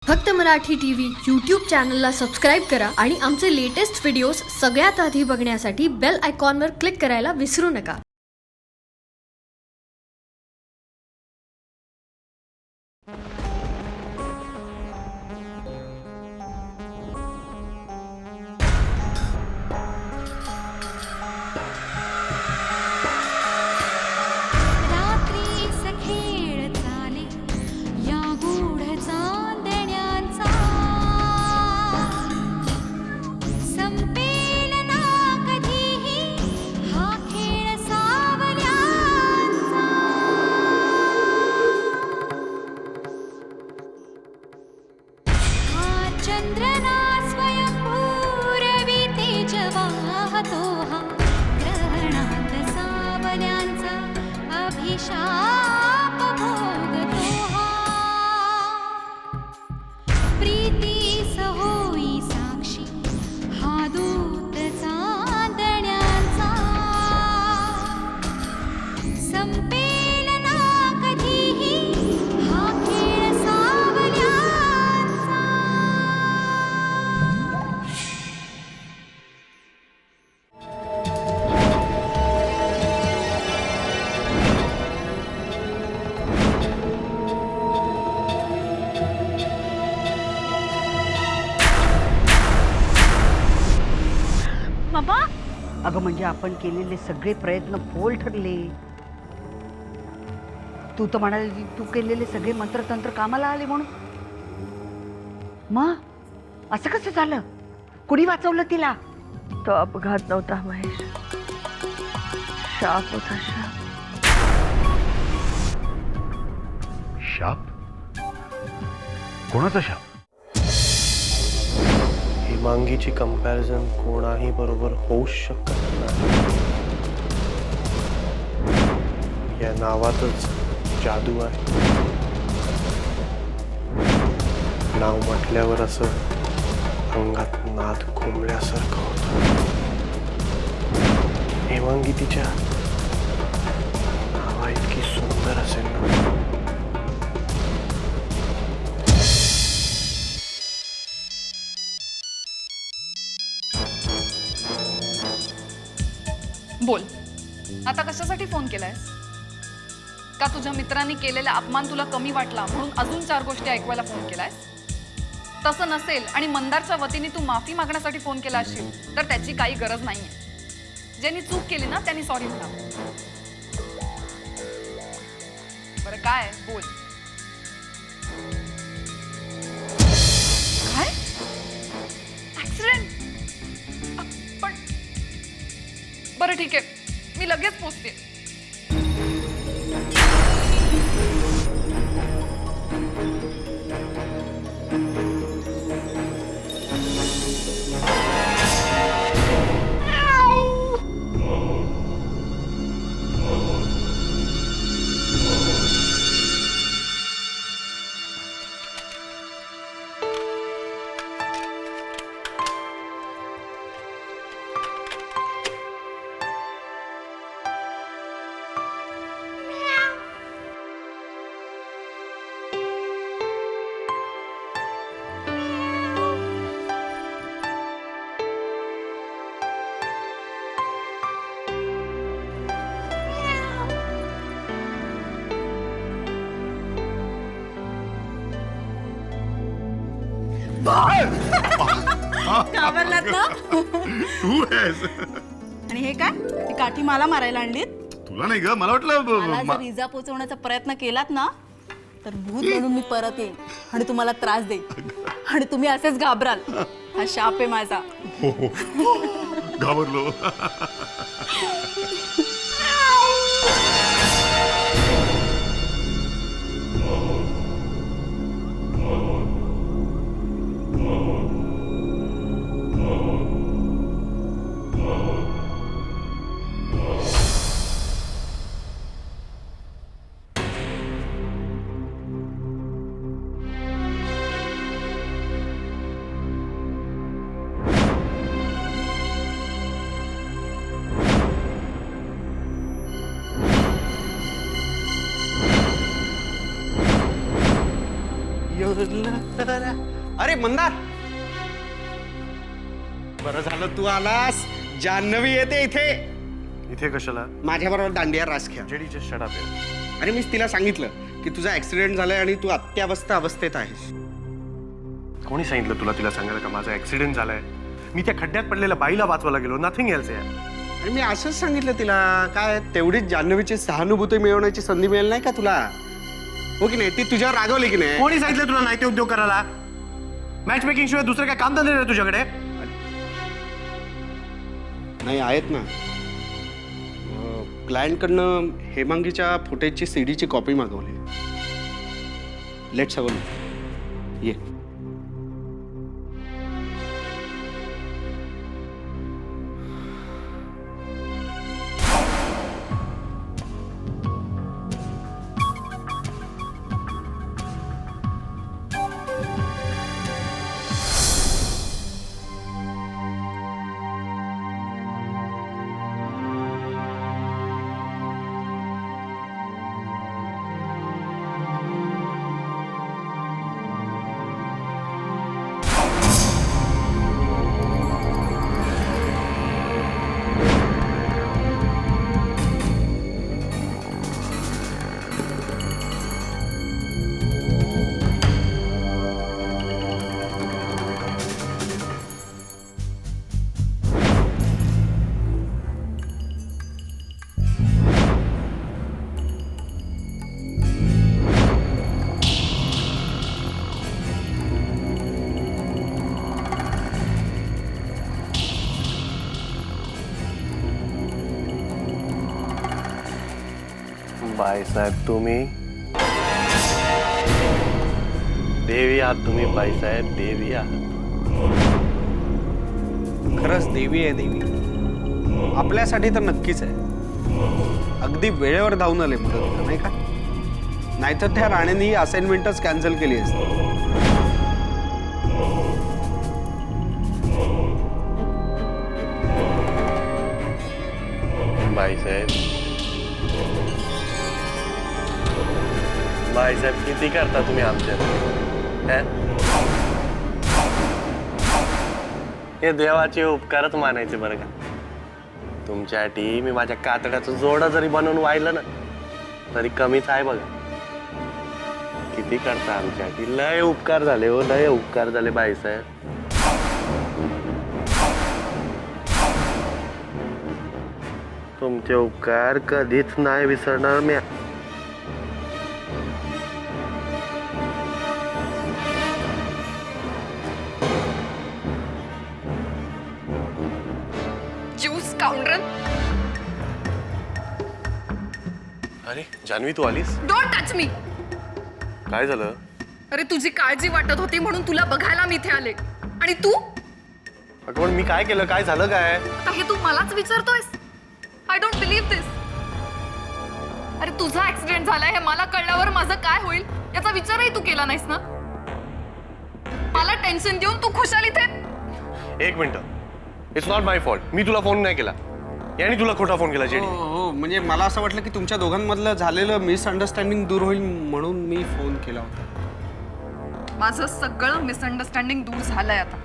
फक्त Marathi TV YouTube चॅनलला subscribe करा आणि आमचे लेटेस्ट व्हिडिओज सगळ्यात आधी बघण्यासाठी बेल आयकॉनवर क्लिक करायला विसरू नका. चंद्रना स्वयंभूरवी तेजवाहतो हा ग्रहणात सावल्यांचा अभिशाप भोगतो हा. प्रीतीस होई साक्षी हा दूत चांदण्यांचा. संपेल ना कधीही हा खेळ सावल्यांचा. बाबा, अगं म्हणजे आपण केलेले सगळे प्रयत्न फोल ठरले. तू तर म्हणाली तू केलेले सगळे मंत्रतंत्र कामाला आले म्हणून. मग असं कसं झालं? कुणी वाचवलं तिला? तो अपघात नव्हता महेश, शाप होता. शाप. शाप? कोणाचा शाप? हिमांगीची कंपॅरिझन कोणाही बरोबर होऊच शकत नाही. या नावातच जादू आहे. नाव म्हटल्यावर असं अंगात नाद घुमल्यासारखं होतं. हिमांगी तिच्या नावा इतकी सुंदर असेल ना. बोल, आता कशासाठी फोन केलायस? का तुझ्या मित्रांनी केलेला अपमान तुला कमी वाटला म्हणून अजून 4 गोष्टी ऐकवायला फोन केलायस? तसं नसेल आणि मंदारच्या वतीने तू माफी मागण्यासाठी फोन केला असशील तर त्याची काही गरज नाहीये. ज्यांनी चूक केली ना त्यांनी सॉरी म्हणा. बरं काय बोल. काय ऍक्सिडेंट? पण बरं ठीक आहे, मी लगेच पोचते. घाबरलात ना? तू आहेस? आणि हे काय, ही काठी मला मारायला आणलीत? तुला नाही ग, मला मला वाटलं जर इजा पोचवण्याचा प्रयत्न केलात ना तर भूत म्हणून मी परत येईन आणि तुम्हाला त्रास देईन आणि तुम्ही असेच घाबराल. हा शाप आहे माझा. घाबरलो. अरे मंदार, बरं झालं तू आलास. जान्हवी येते इथे इथे कशाला? माझ्याबरोबर दांडिया रास खेळ. जेडीचे शट अप. अरे मीच तिला सांगितलं की तुझा ऍक्सिडेंट झालाय आणि तू अत्यावस्था अवस्थेत आहेस. कोणी सांगितलं तुला तिला सांगायला का माझा ऍक्सिडेंट झालाय? मी त्या खड्ड्यात पडलेल्या बाईला वाचवायला गेलो, नथिंग एल्स यार. आणि मी असंच सांगितलं तिला. काय तेवढीच जान्हवीची सहानुभूती मिळवण्याची संधी मिळेल नाही का तुला? हो की नाही? ती तुझ्यावर रागवली की नाही? कोणी सांगितलं तुला नाही ते उद्योग करायला? मॅच मेकिंग शिवाय दुसरं काय काम धंदे नाही तुझ्याकडे? नाही आहेत ना. क्लायंटकडनं हेमांगीच्या फुटेजची सीडीची कॉपी मागवली. Let's have a look. ये. बाईसाहेब तुम्ही देवी आहात. तुम्ही बाईसाहेब देवी आहात. खरंच देवी आहे देवी. आपल्यासाठी तर नक्कीच आहे. अगदी वेळेवर धावून आले मदतीला नाही का? नाहीतर त्या राणेनी ही असाइनमेंटच कॅन्सल केली असती. बाईसाहेब बाईसाहेब किती करता तुम्ही आमच्या? हे देवाचे उपकारच मानायचे बरं का. तुमच्यासाठी मी माझ्या कातड्याचं जोडा जरी बनवून वाहिलं ना तरी कमीच आहे बघा. किती करता आमच्यासाठी. लय उपकार झाले हो, लय उपकार झाले बाईसाहेब. तुमचे उपकार कधीच नाही विसरणार मी. Juice counter. अरे जान्हवी तू आलीस? Don't touch me. काय झालं? अरे तुझी काळजी वाटत होती म्हणून तुला बघायला मी इथे आले. आणि तू अगं पण मी काय केलं? काय झालं काय? आता हे तू मलाच विचारतोयस? आय डोंट बिलीव्ह दिस. अरे तुझा ऍक्सिडेंट झालाय हे मला कळल्यावर माझं काय होईल याचा विचारही तू केला नाहीस ना. मला टेन्शन देऊन तू खुशाल इथे. एक minute. It's not my fault. मी तुला फोन नाही केला. याने तुला खोटा फोन केला जेडी. हो, म्हणजे मला असं वाटलं की तुमच्या दोघांमधलं झालेलं मिसअंडरस्टँडिंग दूर होईल म्हणून मी फोन केला होता. माझं सगळं मिसअंडरस्टँडिंग दूर झालंय आता.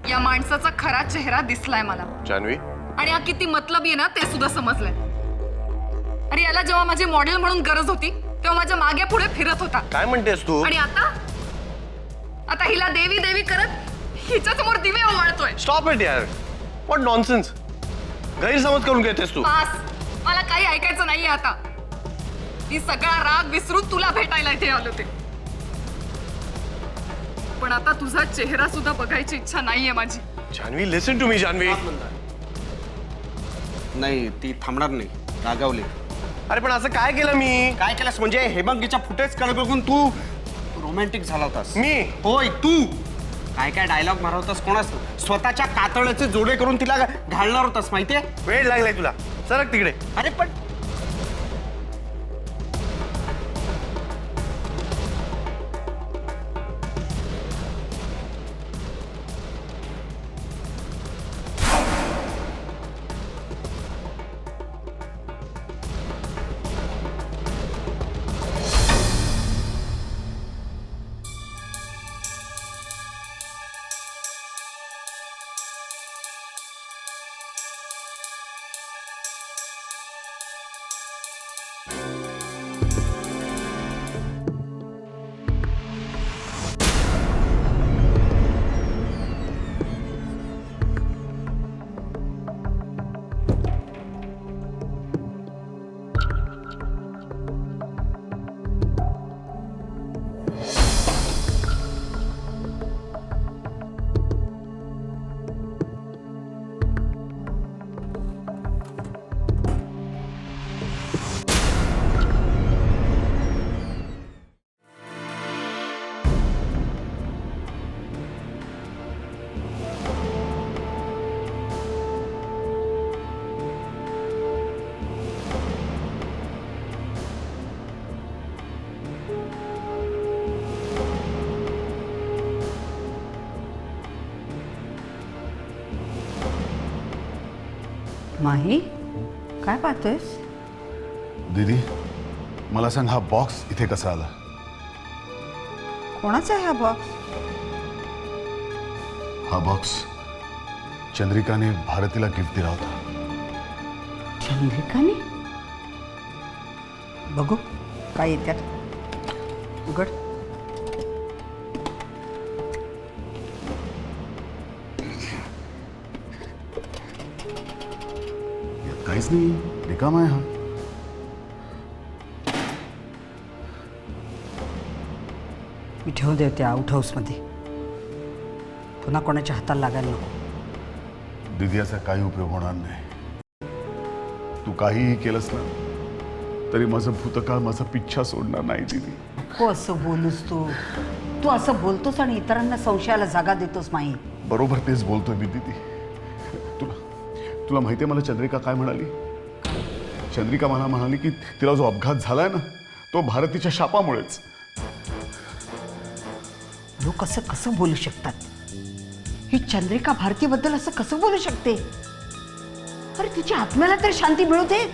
या माणसाचा खरा चेहरा दिसलाय मला. जान्हवी आणि हा किती मतलबी आहे ना ते सुद्धा समजलंय. अरे याला जेव्हा माझी मॉडेल म्हणून गरज होती तेव्हा माझ्या मागे पुढे फिरत होता. काय म्हणतेस तू? आणि आता हिला देवी देवी करत हिच्या समोर दिवे ओवाळतोय. स्टॉप इट यार. What nonsense. गैरसमज करून घेतेस तू. पास. मला काही ऐकायचं नाहीये आता. मी सगळा राग विसरून तुला भेटायला इथे आलो ते. पण आता तुझा चेहरा सुद्धा बघायची इच्छा नाहीये माझी. जान्हवी लिसन टू मी. जान्हवी नाही, ती थांबणार नाही. रागावली. अरे पण असं काय केलं मी? काय केलंस म्हणजे? हेमांगीच्या फुटेज कडे बघून तू रोमॅन्टिक झाला होतास. मी? होय तू. काय काय डायलॉग मारवतास कोणास? स्वतःच्या कातड्याचे जोडे करून तिला घालणार होतास माहितीये? वेळ लागलाय तुला. सरक तिकडे. अरे पण माही काय पाहतोयस? दीदी मला सांग, हा बॉक्स इथे कसा आला? कोणाचा आहे हा बॉक्स? हा बॉक्स चंद्रिकाने भारतीला गिफ्ट दिला होता. चंद्रिकाने? बघू काय येत्यात. उघड. यात काहीच नाही, रिकामा आहे हा. मी ठेवून देऊ त्या आउट हाऊसमध्ये. पुन्हा कोणाच्या हाताला लागायला नको. दीदी याचा काही उपयोग होणार नाही. तू काहीही केलंस ना तरी माझं भूतकाळ माझा पिच्छा सोडणार नाही दीदी. हो असं बोलूस तू. तू असं बोलतोस आणि इतरांना संशयाला जागा देतोस माही. बरोबर तेच बोलतोय मी दीदी. तुला माहिती आहे मला चंद्रिका काय म्हणाली? चंद्रिका मला म्हणाली की तिला जो अपघात झालाय ना तो भारतीच्या शापामुळेच. लोक असं कसं बोलू शकतात? ही चंद्रिका भारतीबद्दल असं कसं बोलू शकते? अरे तिच्या आत्म्याला तर शांती मिळू दे.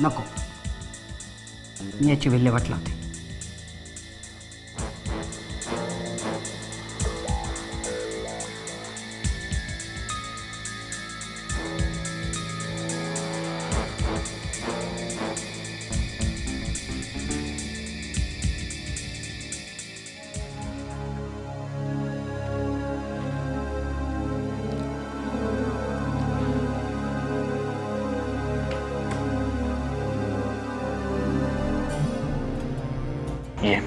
नको, मी याची विल्हेवाट लावते. ये.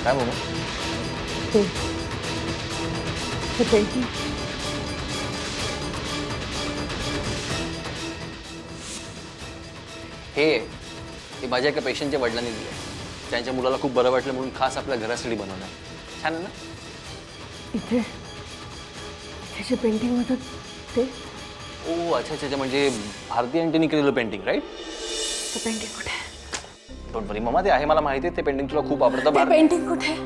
काय बाबा? हे माझ्या एका पेशंटच्या वडिलांनी दिले. त्यांच्या मुलाला खूप बरं वाटलं म्हणून खास आपल्या घरासाठी बनवलं आहे. छान आहे ना? इथे त्याचे पेंटिंग होतं ते. ओ अच्छा अच्छा अच्छा, म्हणजे भारती आंटीने केलेलं पेंटिंग राईट? ते पेंटिंग कुठे आहे? पण बरी मम्मा ते आहे, मला माहिती आहे ते पेंटिंग तुला खूप आवडतं. ते पेंटिंग कुठे आहे?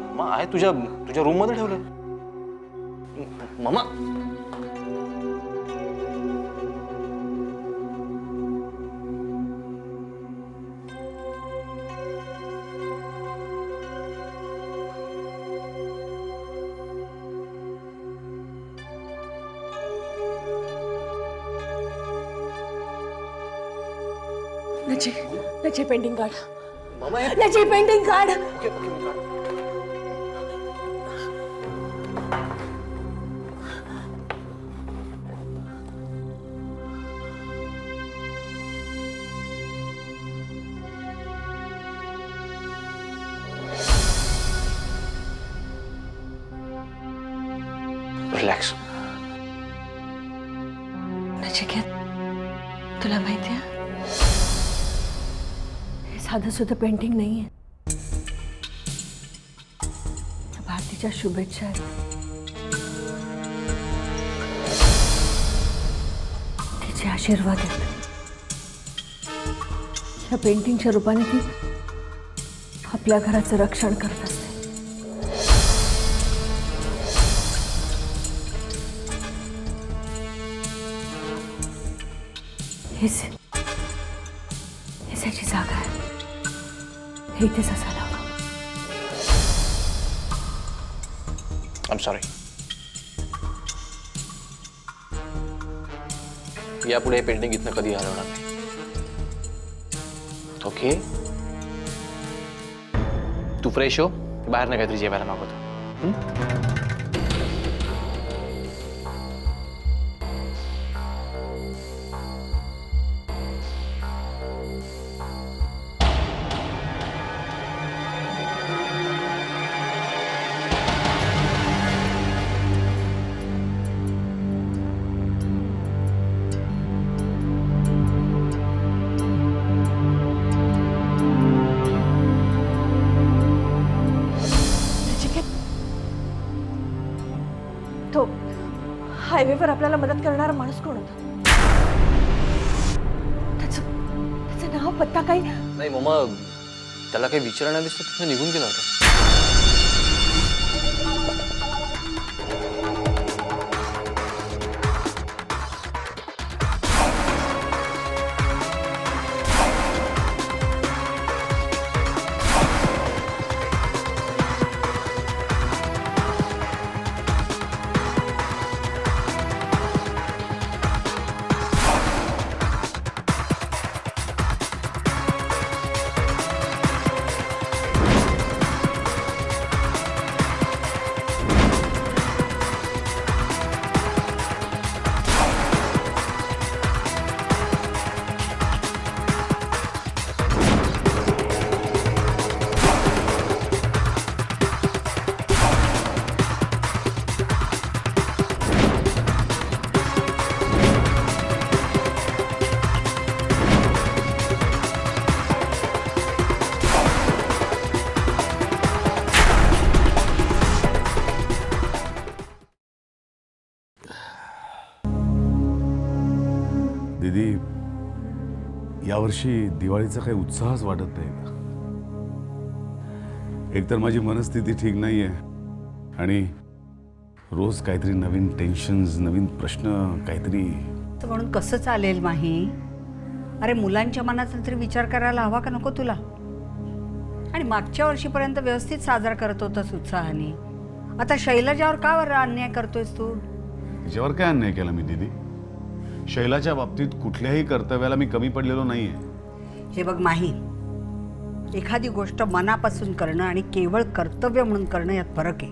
मम्मा आहे तुझ्या रूम मध्ये ठेवलं. मम्मा त्याची पेंटिंग काढ. मम्मा त्याची पेंटिंग काढ. रिलॅक्स. नचिकेत, तुला माहिती आहे हे साधं सुद्धा पेंटिंग नाहीये. भारतीच्या शुभेच्छा आहेत. तिचे आशीर्वाद आहेत. या पेंटिंगच्या रूपाने ती आपल्या घराचं रक्षण करत असते. हेच याची जागा आहे. हे इथेच असायला हवं. I am sorry. यापुढे हे पेंटिंग इथनं कधी हलवणार नाही. ओके तू फ्रेश हो, बाहेर ना काहीतरी जेवायला मागवतो. तो हायवेवर आपल्याला मदत करणारा माणूस कोण होता? त्याचं नाव पत्ता काही? नाही मम्मा, त्याला काही विचारण्या दिसतं तिथं निघून गेला होता. दीदी, यावर्षी दिवाळीचा काही उत्साहच वाटत नाही का? एकतर माझी मनस्थिती ठीक नाहीये आणि रोज काहीतरी नवीन टेन्शन्स, नवीन प्रश्न काहीतरी. तर म्हणून कसं चालेल माही? अरे मुलांच्या मनाचा तरी विचार करायला हवा का नको तुला? आणि मागच्या वर्षीपर्यंत व्यवस्थित साजरा करत होतास उत्साहाने. आता शैलजावर का बरं अन्याय करतोयस तू? तिच्यावर काय अन्याय केला मी दीदी? शैलाच्या बाबतीत कुठल्याही कर्तव्याला मी कमी पडलेलो नाहीये. हे बघ माही, एखादी गोष्ट मनापासून करणं आणि केवळ कर्तव्य म्हणून करणं यात फरक आहे.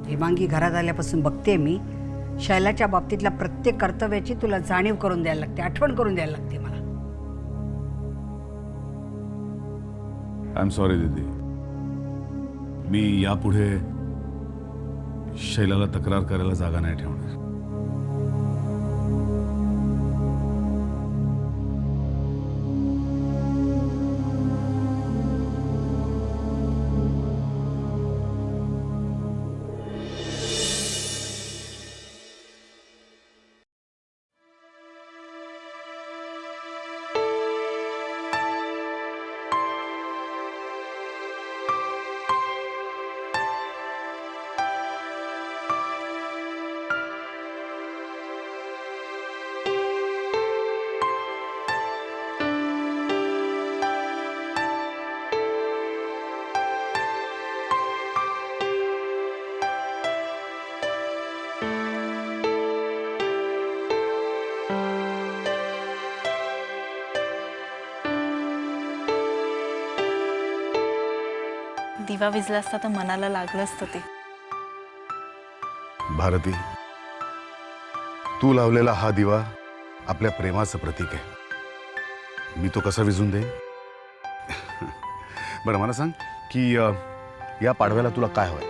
हेमांगी घरात आल्यापासून बघते मी, शैलाच्या बाबतीतल्या प्रत्येक कर्तव्याची तुला जाणीव करून द्यायला लागते, आठवण करून द्यायला लागते मला. आय एम सॉरी दीदी. मी यापुढे शैलाला तक्रार करायला जागा नाही ठेवणार. दिवा विजला असता तर मनाला लागलं असतं ते. भारती, तू लावलेला हा दिवा आपल्या प्रेमाचं प्रतीक आहे. मी तो कसा विझून देईन? बरं मला सांग की या पाडव्याला तुला काय हवंय?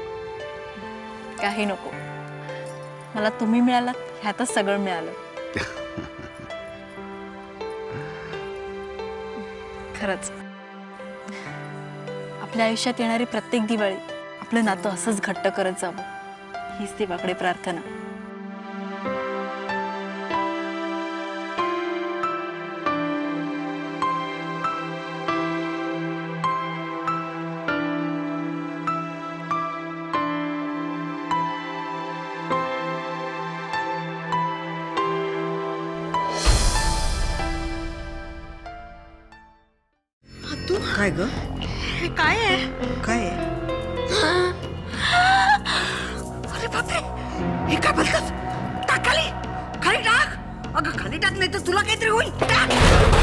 काही नको, मला तुम्ही मिळालात ह्यातच सगळं मिळालं. खरंच आपल्या आयुष्यात येणारी प्रत्येक दिवाळी आपलं नातं असंच घट्ट करत जावं, हीच देवाकडे प्रार्थना. तू काय ग? काय आहे? काय आहे? अरे बापरे, हे काय बोलतात? टाक खाली, खाली टाक. अगं खाली टाक, नाही तर तुला काहीतरी होईल. टाक.